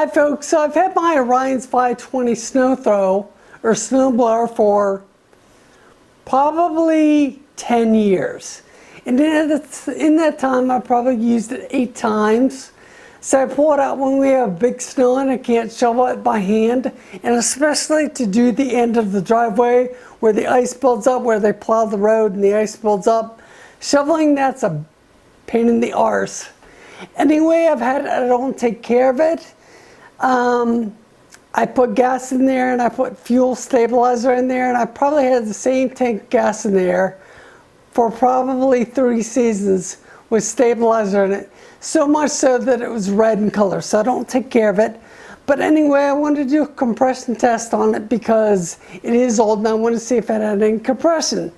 Hi folks, so I've had my Ariens 520 Sno Thro or snowblower for probably 10 years. And in that time I probably used it 8 times. So I pull it out when we have big snow and I can't shovel it by hand, and especially to do the end of the driveway where the ice builds up, where they plow the road and the ice builds up. Shoveling, that's a pain in the arse. Anyway, I've had it, I don't take care of it. I put gas in there and I put fuel stabilizer in there, and I probably had the same tank gas in there for probably 3 seasons with stabilizer in it. So much so that it was red in color, so I don't take care of it. But anyway, I wanted to do a compression test on it because it is old and I wanted to see if it had any compression.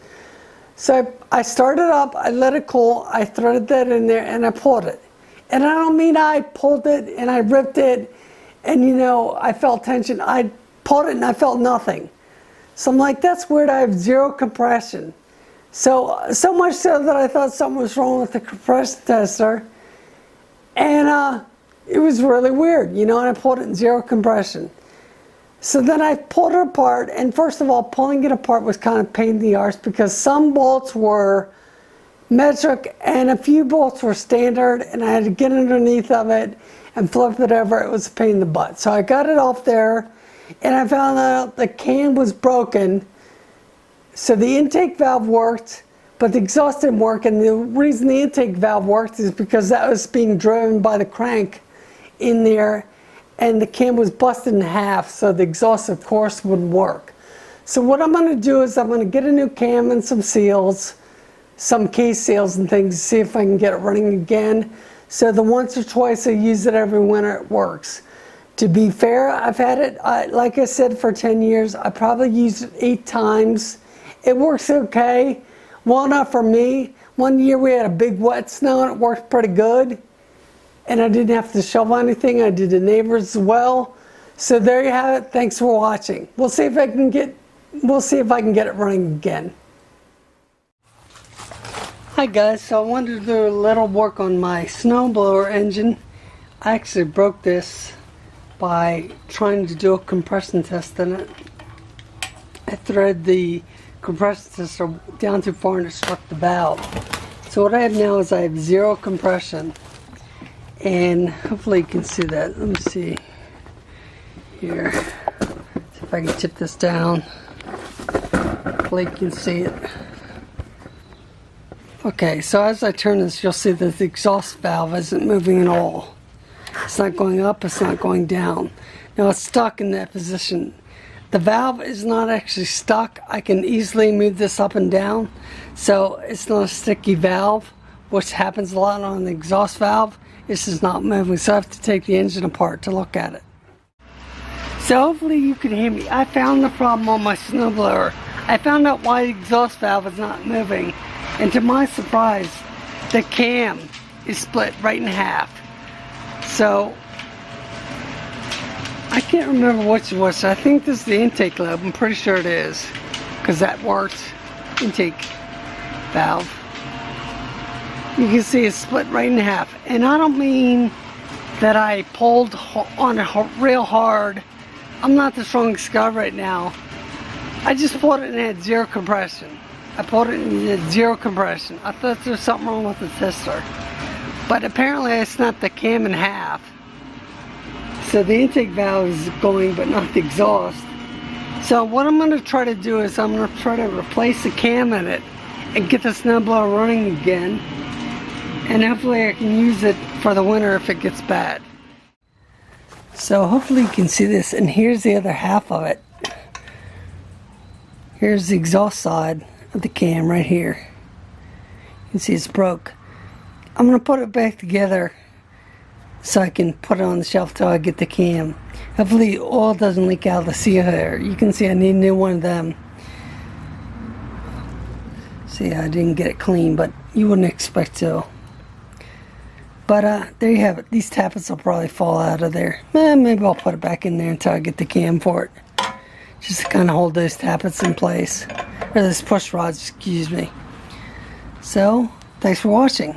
So I started up, I let it cool, I threaded that in there and I pulled it. And I don't mean I pulled it and I ripped it and you know, I felt tension. I pulled it and I felt nothing. So I'm like, that's weird, I have 0 compression. So much so that I thought something was wrong with the compression tester. And it was really weird, you know, and I pulled it in 0 compression. So then I pulled it apart, and first of all, pulling it apart was kind of a pain in the arse because some bolts were metric and a few bolts were standard, and I had to get underneath of it and flip it over. It was a pain in the butt. So I got it off there, and I found out the can was broken. So the intake valve worked, but the exhaust didn't work, and the reason the intake valve worked is because that was being driven by the crank in there, and the cam was busted in half, so the exhaust of course wouldn't work. So what I'm going to do is I'm going to get a new cam and some seals, some case seals and things, to see if I can get it running again. So the once or twice I use it every winter, it works. To be fair, I've had it, like I said, for 10 years. I probably used it 8 times. It works okay. Well, not for me. One year we had a big wet snow and it worked pretty good. And I didn't have to shovel anything. I did the neighbors as well. So there you have it. Thanks for watching. We'll see if I can get it running again. Hi guys, so I wanted to do a little work on my snowblower engine. I actually broke this by trying to do a compression test in it. I threaded the compression tester down too far and it struck the valve. So what I have now is I have 0 compression, and hopefully you can see that. Let me see here, see if I can tip this down. Hopefully you can see it. Okay, so as I turn this, you'll see that the exhaust valve isn't moving at all. It's not going up, it's not going down. Now it's stuck in that position. The valve is not actually stuck. I can easily move this up and down, so it's not a sticky valve, which happens a lot on the exhaust valve. This is not moving, so I have to take the engine apart to look at it. So hopefully you can hear me. I found the problem on my snowblower. I found out why the exhaust valve is not moving, and to my surprise, the cam is split right in half. So I can't remember which it was. I think this is the intake lobe. I'm pretty sure it is, because that works. Intake valve. You can see it's split right in half. And I don't mean that I pulled on it real hard. I'm not the strongest guy right now. I just pulled it and it had 0 compression. I pulled it and it had 0 compression. I thought there was something wrong with the tester. But apparently I snapped the cam in half. So the intake valve is going, but not the exhaust. So what I'm going to try to do is I'm going to try to replace the cam in it and get the snowblower running again. And hopefully I can use it for the winter if it gets bad. So hopefully you can see this, and here's the other half of it. Here's the exhaust side of the cam right here. You can see it's broke. I'm going to put it back together so I can put it on the shelf till I get the cam. Hopefully oil doesn't leak out of the seal here. You can see I need a new one of them. See, I didn't get it clean, but you wouldn't expect to. But there you have it. These tappets will probably fall out of there. Maybe I'll put it back in there until I get the cam for it. Just to kind of hold those tappets in place. Or those push rods, excuse me. So, thanks for watching.